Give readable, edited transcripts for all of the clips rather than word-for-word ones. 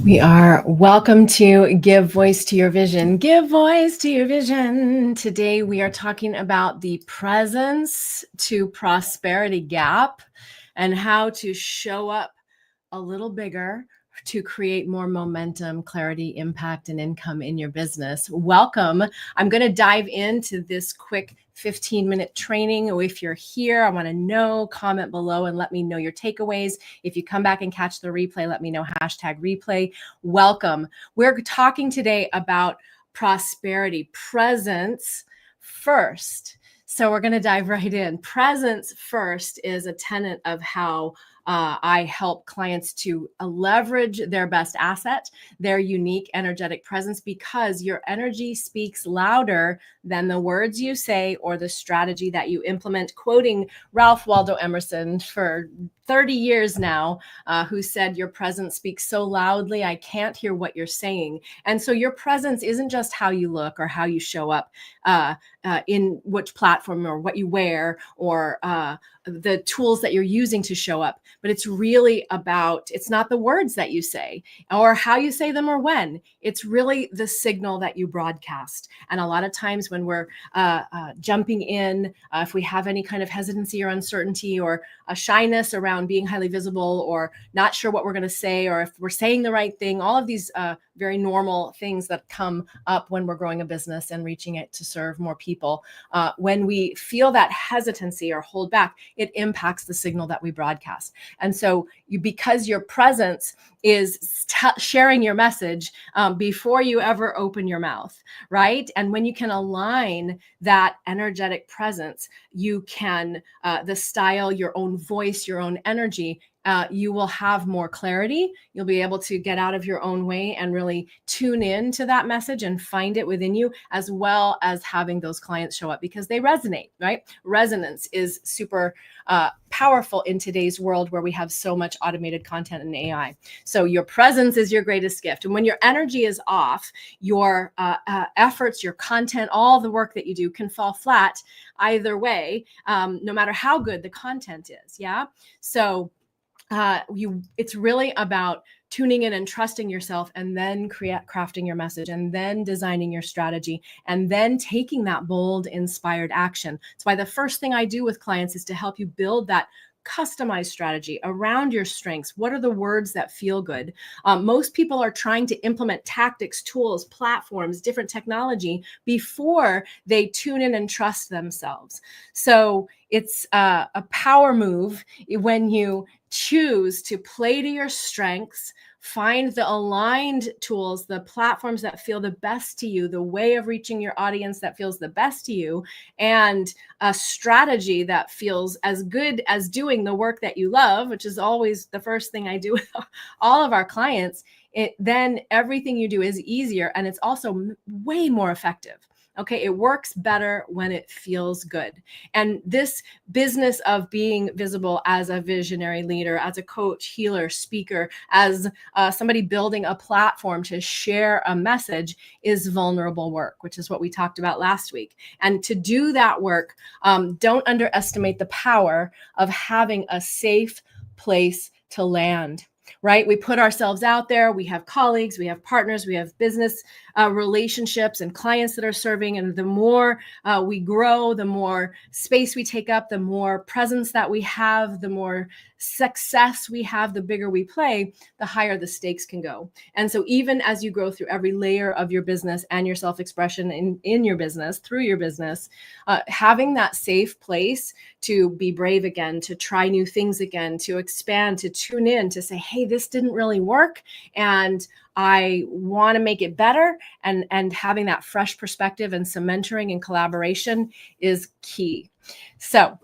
We are welcome to Give Voice to Your Vision. Give voice to your vision. Today we are talking about the presence to prosperity gap and how to show up a little bigger to create more momentum, clarity, impact, and income in your business. Welcome. I'm going to dive into this quick 15-minute training. If you're here, I want to know, comment below and let me know your takeaways. If you come back and catch the replay, let me know, #replay. Welcome. We're talking today about prosperity, presence first. So we're going to dive right in. Presence first is a tenet of how I help clients to leverage their best asset, their unique energetic presence, because your energy speaks louder than the words you say or the strategy that you implement. Quoting Ralph Waldo Emerson for 30 years now, who said, "Your presence speaks so loudly, I can't hear what you're saying." And so your presence isn't just how you look or how you show up in which platform or what you wear or the tools that you're using to show up, but it's really about, it's not the words that you say or how you say them or when. It's really the signal that you broadcast. And a lot of times when we're jumping in, if we have any kind of hesitancy or uncertainty or a shyness around being highly visible or not sure what we're going to say, or if we're saying the right thing, all of these very normal things that come up when we're growing a business and reaching it to serve more people. When we feel that hesitancy or hold back, it impacts the signal that we broadcast. And so because your presence is sharing your message before you ever open your mouth, right? And when you can align that energetic presence, you can, the style, your own voice, your own energy, you will have more clarity. You'll be able to get out of your own way and really tune in to that message and find it within you, as well as having those clients show up because they resonate, right? Resonance is super powerful in today's world where we have so much automated content and AI. So your presence is your greatest gift. And when your energy is off, your efforts, your content, all the work that you do can fall flat either way, no matter how good the content is. Yeah. So it's really about tuning in and trusting yourself, and then crafting your message, and then designing your strategy, and then taking that bold, inspired action. That's why the first thing I do with clients is to help you build that customized strategy around your strengths. What are the words that feel good? Most people are trying to implement tactics, tools, platforms, different technology before they tune in and trust themselves. So it's a power move when you choose to play to your strengths, find the aligned tools, the platforms that feel the best to you, the way of reaching your audience that feels the best to you, and a strategy that feels as good as doing the work that you love, which is always the first thing I do with all of our clients. Then everything you do is easier, and it's also way more effective. Okay, it works better when it feels good. And this business of being visible as a visionary leader, as a coach, healer, speaker, as somebody building a platform to share a message is vulnerable work, which is what we talked about last week. And to do that work, don't underestimate the power of having a safe place to land. Right? We put ourselves out there. We have colleagues, we have partners, we have business relationships and clients that are serving. And the more we grow, the more space we take up, the more presence that we have, the more success we have, the bigger we play, the higher the stakes can go. And so even as you grow through every layer of your business and your self-expression in your business, through your business, having that safe place to be brave again, to try new things again, to expand, to tune in, to say, hey, this didn't really work, and I want to make it better. And having that fresh perspective and some mentoring and collaboration is key. So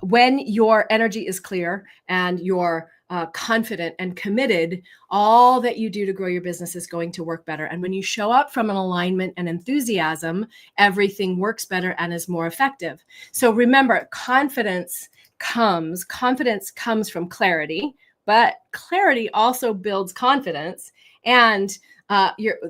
when your energy is clear and you're confident and committed, all that you do to grow your business is going to work better. And when you show up from an alignment and enthusiasm, everything works better and is more effective. So remember, confidence comes from clarity, but clarity also builds confidence. And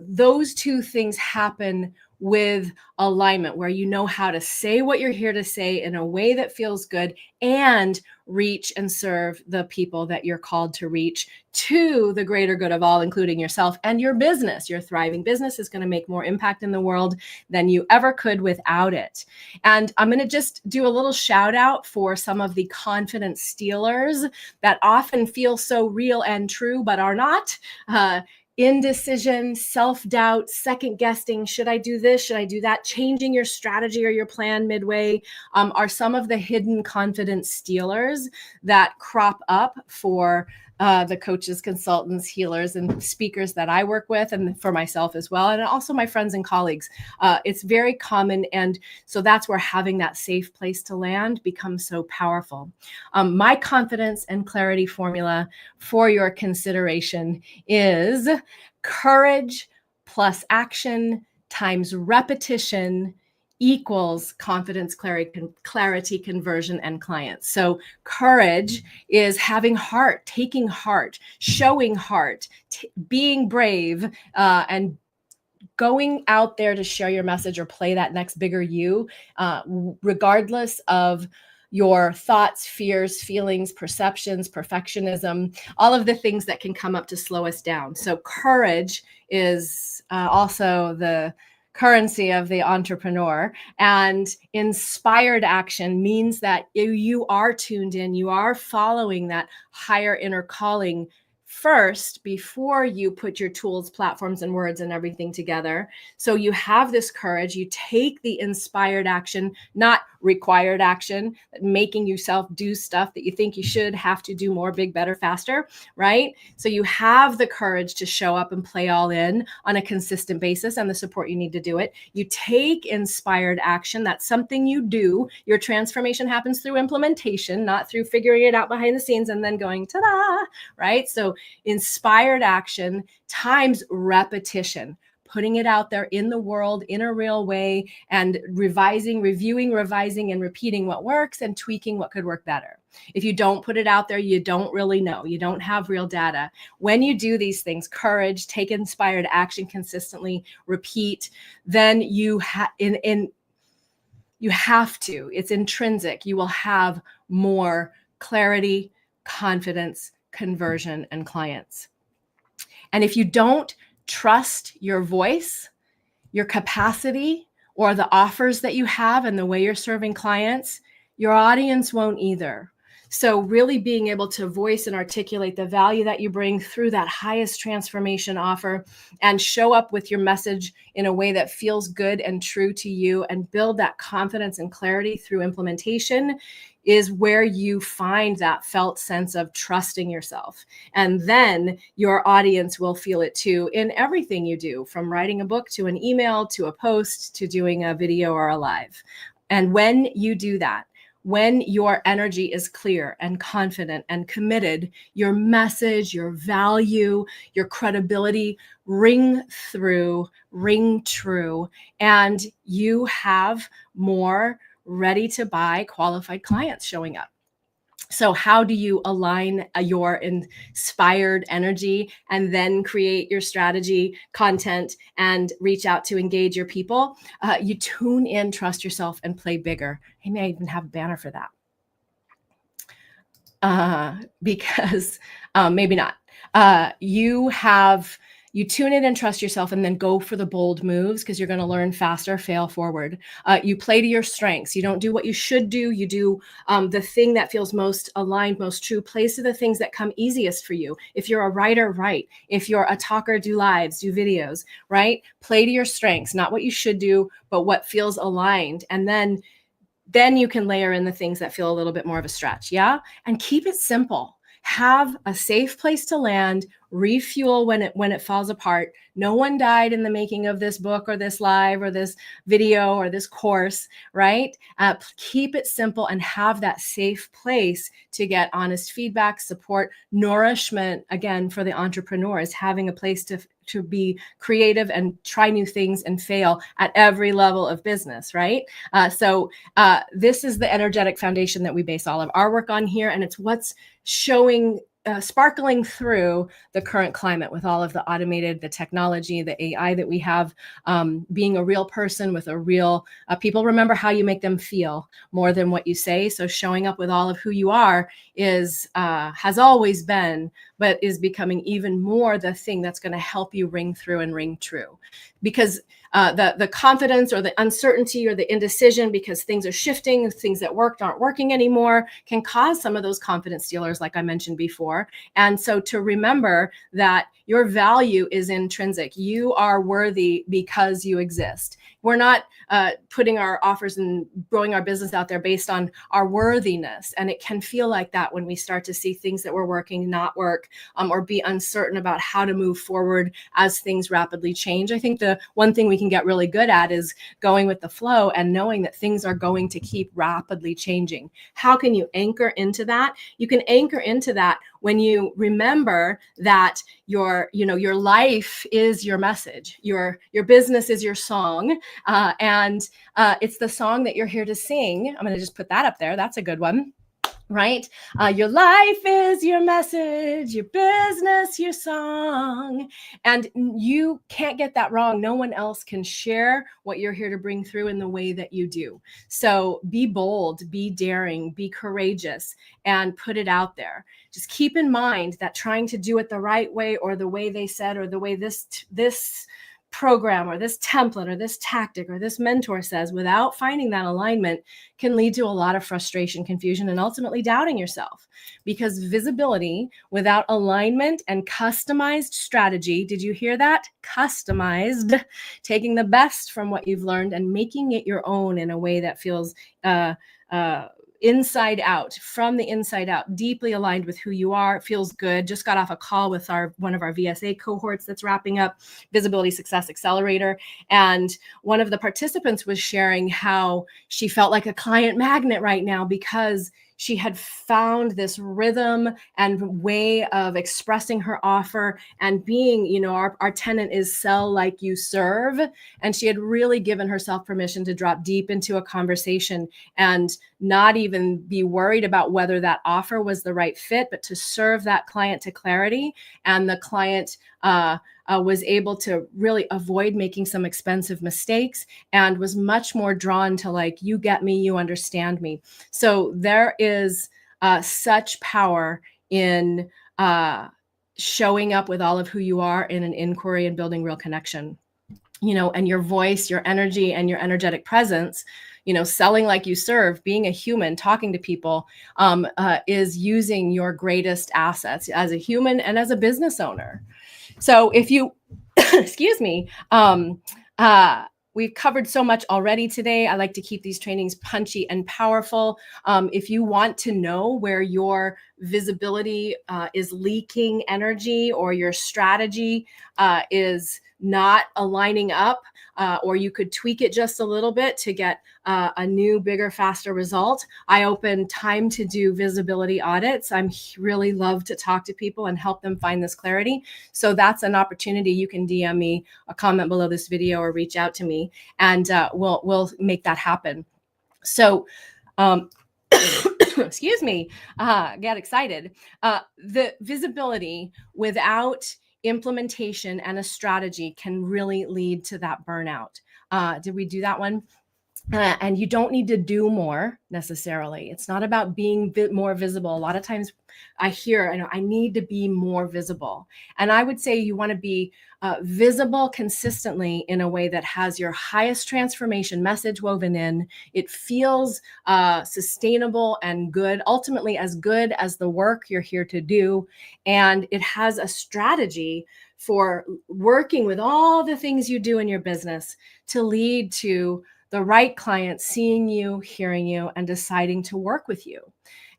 those two things happen with alignment, where you know how to say what you're here to say in a way that feels good and reach and serve the people that you're called to reach to the greater good of all, including yourself and your business. Your thriving business is going to make more impact in the world than you ever could without it. And I'm going to just do a little shout out for some of the confidence stealers that often feel so real and true, but are not. Indecision, self-doubt, second guessing, should I do this, should I do that, changing your strategy or your plan midway, are some of the hidden confidence stealers that crop up for the coaches, consultants, healers, and speakers that I work with, and for myself as well, and also my friends and colleagues. It's very common, and so that's where having that safe place to land becomes so powerful. My confidence and clarity formula for your consideration is courage plus action times repetition equals confidence, clarity, conversion, and clients. So courage is having heart, taking heart, showing heart, being brave, and going out there to share your message or play that next bigger you, regardless of your thoughts, fears, feelings, perceptions, perfectionism, all of the things that can come up to slow us down. So courage is also the currency of the entrepreneur, and inspired action means that you are tuned in, you are following that higher inner calling first before you put your tools, platforms, and words and everything together. So you have this courage, you take the inspired action, not required action, making yourself do stuff that you think you should have to do more, big, better, faster, right? So you have the courage to show up and play all in on a consistent basis and the support you need to do it. You take inspired action. That's something you do. Your transformation happens through implementation, not through figuring it out behind the scenes and then going, ta-da, right? So inspired action times repetition, putting it out there in the world in a real way, and reviewing, revising, and repeating what works and tweaking what could work better. If you don't put it out there, you don't really know. You don't have real data. When you do these things, courage, take inspired action consistently, repeat, then you have to, it's intrinsic. You will have more clarity, confidence, conversion, and clients. And if you don't trust your voice, your capacity, or the offers that you have and the way you're serving clients, your audience won't either. So really being able to voice and articulate the value that you bring through that highest transformation offer, and show up with your message in a way that feels good and true to you, and build that confidence and clarity through implementation, is where you find that felt sense of trusting yourself. And then your audience will feel it too in everything you do, from writing a book to an email to a post to doing a video or a live. And when you do that, when your energy is clear and confident and committed, your message, your value, your credibility ring through, ring true, and you have more ready to buy qualified clients showing up. So how do you align your inspired energy and then create your strategy, content, and reach out to engage your people? You tune in, trust yourself, and play bigger. I may even have a banner for that. Because maybe not. You tune in and trust yourself, and then go for the bold moves, because you're going to learn faster, fail forward. You play to your strengths. You don't do what you should do. You do the thing that feels most aligned, most true. Plays to the things that come easiest for you. If you're a writer, write. If you're a talker, do lives, do videos, right? Play to your strengths, not what you should do, but what feels aligned. And then you can layer in the things that feel a little bit more of a stretch. Yeah. And keep it simple. Have a safe place to land, refuel when it falls apart. No one died in the making of this book or this live or this video or this course, right? Keep it simple and have that safe place to get honest feedback, support, nourishment. Again, for the entrepreneurs, having a place to be creative and try new things and fail at every level of business, right? So this is the energetic foundation that we base all of our work on here, and it's what's showing sparkling through the current climate with all of the automated, the technology, the AI that we have. Being a real person with a real people remember how you make them feel more than what you say. So showing up with all of who you are is has always been, but is becoming even more the thing that's going to help you ring through and ring true. Because the confidence or the uncertainty or the indecision because things are shifting, things that worked aren't working anymore, can cause some of those confidence stealers, like I mentioned before. And so to remember that your value is intrinsic. You are worthy because you exist. We're not putting our offers and growing our business out there based on our worthiness. And it can feel like that when we start to see things that were working not work, or be uncertain about how to move forward as things rapidly change. I think the one thing we can get really good at is going with the flow and knowing that things are going to keep rapidly changing. How can you anchor into that? You can anchor into that when you remember that your life is your message, your business is your song, and it's the song that you're here to sing. I'm going to just put that up there. That's a good one. Right? Your life is your message, your business, your song. And you can't get that wrong. No one else can share what you're here to bring through in the way that you do. So be bold, be daring, be courageous, and put it out there. Just keep in mind that trying to do it the right way or the way they said or the way this program or this template or this tactic or this mentor says without finding that alignment can lead to a lot of frustration, confusion, and ultimately doubting yourself. Because visibility without alignment and customized strategy, did you hear that? Customized, taking the best from what you've learned and making it your own in a way that feels inside out, from the inside out, deeply aligned with who you are. It feels good. Just got off a call with one of our VSA cohorts that's wrapping up, Visibility Success Accelerator. And one of the participants was sharing how she felt like a client magnet right now because she had found this rhythm and way of expressing her offer and being, our tenant is sell like you serve. And she had really given herself permission to drop deep into a conversation and not even be worried about whether that offer was the right fit, but to serve that client to clarity. And the client was able to really avoid making some expensive mistakes and was much more drawn to like, you get me, you understand me. So there is such power in showing up with all of who you are in an inquiry and building real connection, and your voice, your energy, and your energetic presence, selling like you serve, being a human, talking to people, is using your greatest assets as a human and as a business owner. So if you, excuse me, we've covered so much already today. I like to keep these trainings punchy and powerful. If you want to know where your visibility is leaking energy or your strategy is not aligning up, or you could tweak it just a little bit to get a new, bigger, faster result, I open time to do visibility audits. I'm really love to talk to people and help them find this clarity. So that's an opportunity. You can DM me a comment below this video or reach out to me, and we'll make that happen. So excuse me, get excited. The visibility without implementation and a strategy can really lead to that burnout. Did we do that one? And you don't need to do more necessarily. It's not about being more visible. A lot of times I hear, I need to be more visible. And I would say you want to be visible consistently in a way that has your highest transformation message woven in. It feels sustainable and good, ultimately as good as the work you're here to do. And it has a strategy for working with all the things you do in your business to lead to the right client seeing you, hearing you, and deciding to work with you.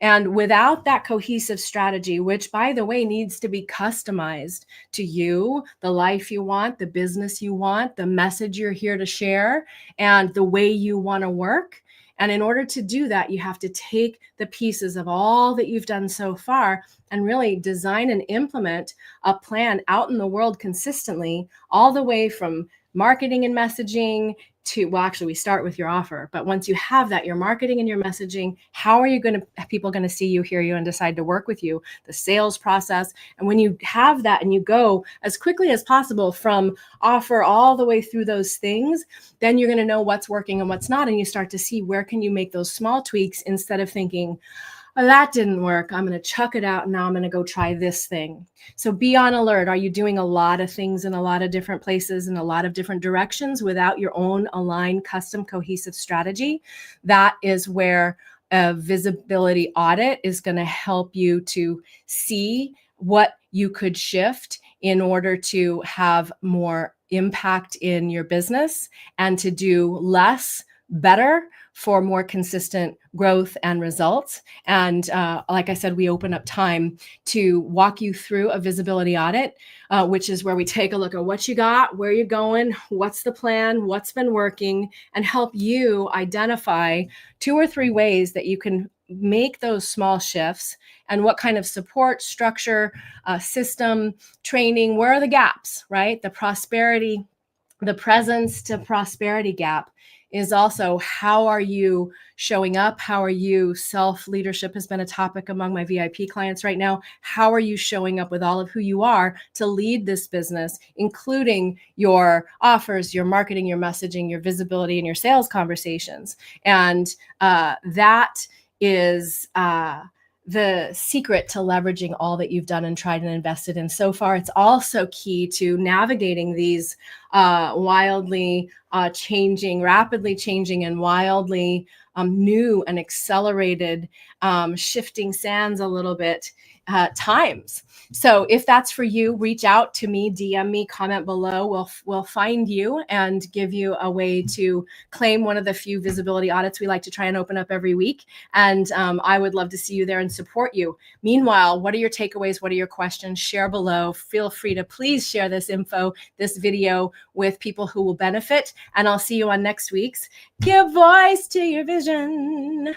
And without that cohesive strategy, which, by the way, needs to be customized to you, the life you want, the business you want, the message you're here to share, and the way you want to work. And in order to do that, you have to take the pieces of all that you've done so far and really design and implement a plan out in the world consistently, all the way from marketing and messaging to, well, actually we start with your offer, but once you have that, your marketing and your messaging, how are you going to, people going to see you, hear you, and decide to work with you, the sales process. And when you have that and you go as quickly as possible from offer all the way through those things, then you're going to know what's working and what's not. And you start to see where can you make those small tweaks instead of thinking, oh, that didn't work, I'm going to chuck it out and now I'm going to go try this thing. So be on alert. Are you doing a lot of things in a lot of different places in a lot of different directions without your own aligned, custom, cohesive strategy? That is where a visibility audit is going to help you to see what you could shift in order to have more impact in your business and to do less better for more consistent growth and results. And like I said, we open up time to walk you through a visibility audit, which is where we take a look at what you got, where you're going, what's the plan, what's been working, and help you identify 2 or 3 ways that you can make those small shifts and what kind of support, structure, system, training, where are the gaps, right? The presence to prosperity gap is also how are you showing up? How are you, self-leadership has been a topic among my VIP clients right now. How are you showing up with all of who you are to lead this business, including your offers, your marketing, your messaging, your visibility, and your sales conversations? And that is the secret to leveraging all that you've done and tried and invested in so far. It's also key to navigating these wildly changing, rapidly changing, and wildly new and accelerated, shifting sands a little bit times. So if that's for you, reach out to me, DM me, comment below. We'll find you and give you a way to claim one of the few visibility audits we like to try and open up every week. And I would love to see you there and support you. Meanwhile, what are your takeaways? What are your questions? Share below. Feel free to please share this info, this video with people who will benefit. And I'll see you on next week's Give Voice to Your Vision.